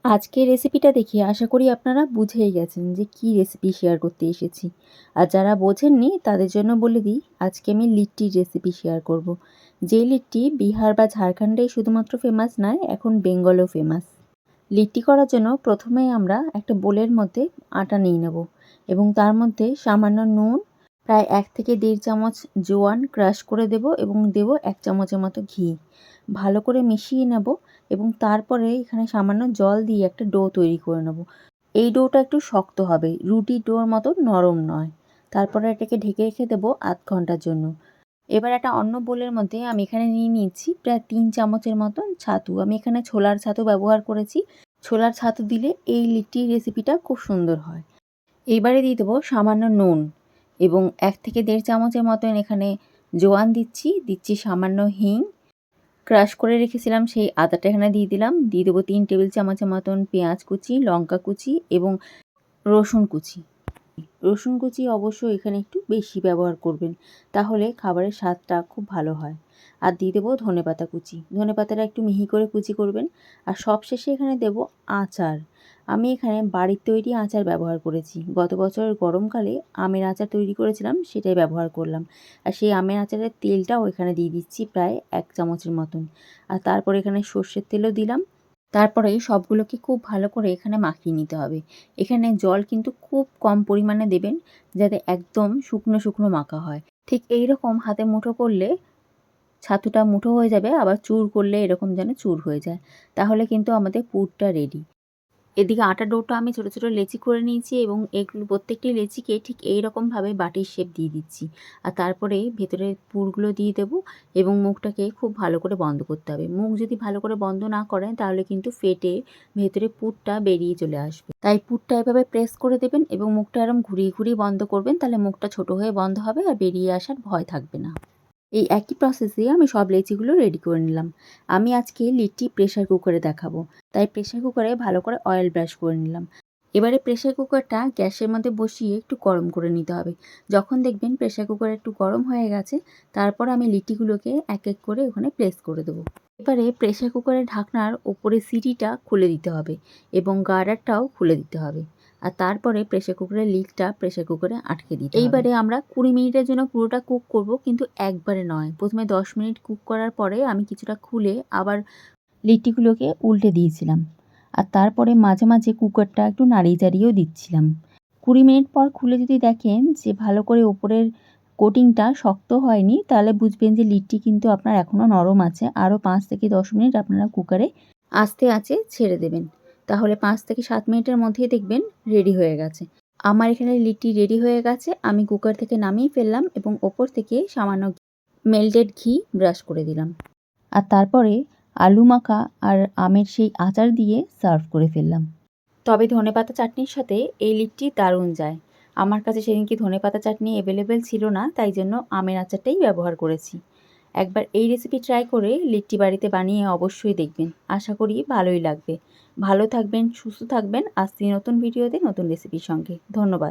আজকের রেসিপিটা দেখে আশা করি আপনারা বুঝেই গেছেন যে কী রেসিপি শেয়ার করতে এসেছি। আর যারা বোঝেননি তাদের জন্য বলে দিই, আজকে আমি লিট্টির রেসিপি শেয়ার করব। যে লিট্টি বিহার বা ঝাড়খণ্ডেই শুধুমাত্র ফেমাস নয়, এখন বেঙ্গলেও ফেমাস। লিট্টি করার জন্য প্রথমেই আমরা একটা বোলের মধ্যে আটা নিয়ে নেব এবং তার মধ্যে সামান্য নুন, প্রায় 1 থেকে 1.5 চামচ জোয়ান ক্রাশ করে দেব এবং দেব 1 চামচের মতো ঘি। ভালো করে মিশিয়ে নেব এবং তারপরে এখানে সামান্য জল দিয়ে একটা ডো তৈরি করে নেব। এই ডোটা একটু শক্ত হবে, রুটি ডোর মতো নরম নয়। তারপরে এটাকে ঢেকে রেখে দেবো আধ ঘন্টার জন্য। এবার একটা অন্য বোলের মধ্যে আমি এখানে নিয়ে নিয়েছি প্রায় 3 চামচের মতন ছাতু। আমি এখানে ছোলার ছাতু ব্যবহার করেছি। ছোলার ছাতু দিলে এই লিট্টির রেসিপিটা খুব সুন্দর হয়। এইবারে দিয়ে দেবো সামান্য নুন এবং 1 থেকে 1.5 চামচের মতন এখানে জোয়ান দিচ্ছি সামান্য হিং। ক্রাশ করে রেখেছিলাম সেই আদাটা এখানে দিয়ে দিলাম। দিয়ে দেবো 3 টেবিল চামচের মতন পেঁয়াজ কুচি, লঙ্কা কুচি এবং রসুন কুচি। রসুন কুচি অবশ্যই এখানে একটু বেশি ব্যবহার করবেন, তাহলে খাবারের স্বাদটা খুব ভালো হয়। আর দিয়ে দেবো ধনেপাতা কুচি। ধনেপাতাটা একটু মিহি করে কুচি করবেন। আর সবশেষে এখানে দেবো আচার। আমি এখানে বাড়ির তৈরি আচার ব্যবহার করেছি। গত বছরের গরমকালে আমের আচার তৈরি করেছিলাম, সেটাই ব্যবহার করলাম। আর সেই আমের আচারের তেলটাও এখানে দিয়ে দিচ্ছি প্রায় 1 চামচের মতন। আর তারপর এখানে সর্ষের তেলও দিলাম। তারপরে সবগুলোকে খুব ভালো করে এখানে মাখিয়ে নিতে হবে। এখানে জল কিন্তু খুব কম পরিমাণে দেবেন, যাতে একদম শুকনো শুকনো মাখা হয়। ঠিক এই রকম হাতে মুঠো করলে ছাতুটা মুঠো হয়ে যাবে, আবার চুর করলে এরকম যেন চুর হয়ে যায়। তাহলে কিন্তু আমাদের পুরটা রেডি। এদিকে আটা ডোটা আমি ছোটো ছোটো লেচি করে নিয়েছি এবং এগুলো প্রত্যেকটি লেচিকে ঠিক এই রকমভাবে বাটির শেপ দিয়ে দিচ্ছি। আর তারপরে ভেতরে পুরগুলো দিয়ে দেবো এবং মুখটাকে খুব ভালো করে বন্ধ করতে হবে। মুখ যদি ভালো করে বন্ধ না করেন তাহলে কিন্তু ফেটে ভেতরে পুরটা বেরিয়ে চলে আসবে। তাই পুরটা এভাবে প্রেস করে দেবেন এবং মুখটা এরকম ঘুরিয়ে ঘুরিয়ে বন্ধ করবেন, তাহলে মুখটা ছোট হয়ে বন্ধ হবে আর বেরিয়ে আসার ভয় থাকবে না। এই একই প্রসেসে আমি সব লেচিগুলো রেডি করে নিলাম। আমি আজকে লিট্টি প্রেশার কুকারে দেখাবো, তাই প্রেশার কুকারে ভালো করে অয়েল ব্রাশ করে নিলাম। এবারে প্রেশার কুকারটা গ্যাসের মধ্যে বসিয়ে একটু গরম করে নিতে হবে। যখন দেখবেন প্রেশার কুকার একটু গরম হয়ে গেছে, তারপর আমি লিট্টিগুলোকে এক এক করে ওখানে প্লেস করে দেবো। এবারে প্রেশার কুকারের ঢাকনার ওপরে সিটিটা খুলে দিতে হবে এবং গার্ডারটাও খুলে দিতে হবে। আর তারপরে প্রেশার কুকারের লিডটা প্রেশার কুকারে আটকে দিতে হবে। এইবারে আমরা 20 মিনিটের জন্য পুরোটা কুক করব, কিন্তু একবারে নয়। প্রথমে 10 মিনিট কুক করার পরে আমি কিছুটা খুলে আবার লিট্টিগুলোকে উল্টে দিয়েছিলাম। আর তারপরে মাঝে মাঝে কুকারটা একটু নাড়িয়ে চাড়িয়েও দিচ্ছিলাম। 20 মিনিট পর খুলে যদি দেখেন যে ভালো করে ওপরের কোটিংটা শক্ত হয়নি, তাহলে বুঝবেন যে লিট্টি কিন্তু আপনার এখনও নরম আছে। আরও 5 থেকে 10 মিনিট আপনারা কুকারে আস্তে আঁচে ছেড়ে দেবেন। তাহলে 5 থেকে 7 মিনিটের মধ্যেই দেখবেন রেডি হয়ে গেছে। আমার এখানে লিট্টি রেডি হয়ে গেছে। আমি কুকার থেকে নামিয়ে ফেললাম এবং ওপর থেকে সামান্য মেল্টেড ঘি ব্রাশ করে দিলাম। আর তারপরে আলু মাখা আর আমের সেই আচার দিয়ে সার্ভ করে ফেললাম। তবে ধনেপাতা চাটনির সাথে এই লিট্টি দারুণ যায়। আমার কাছে সেদিনকে ধনেপাতা চাটনি অ্যাভেলেবেল ছিল না, তাই জন্য আমের আচারটাই ব্যবহার করেছি। একবার এই রেসিপি ট্রাই করে লিট্টি বাড়িতে বানিয়ে অবশ্যই দেখবেন। আশা করি ভালোই লাগবে। ভালো থাকবেন, সুস্থ থাকবেন। আসছি নতুন ভিডিওতে নতুন রেসিপির সঙ্গে। ধন্যবাদ।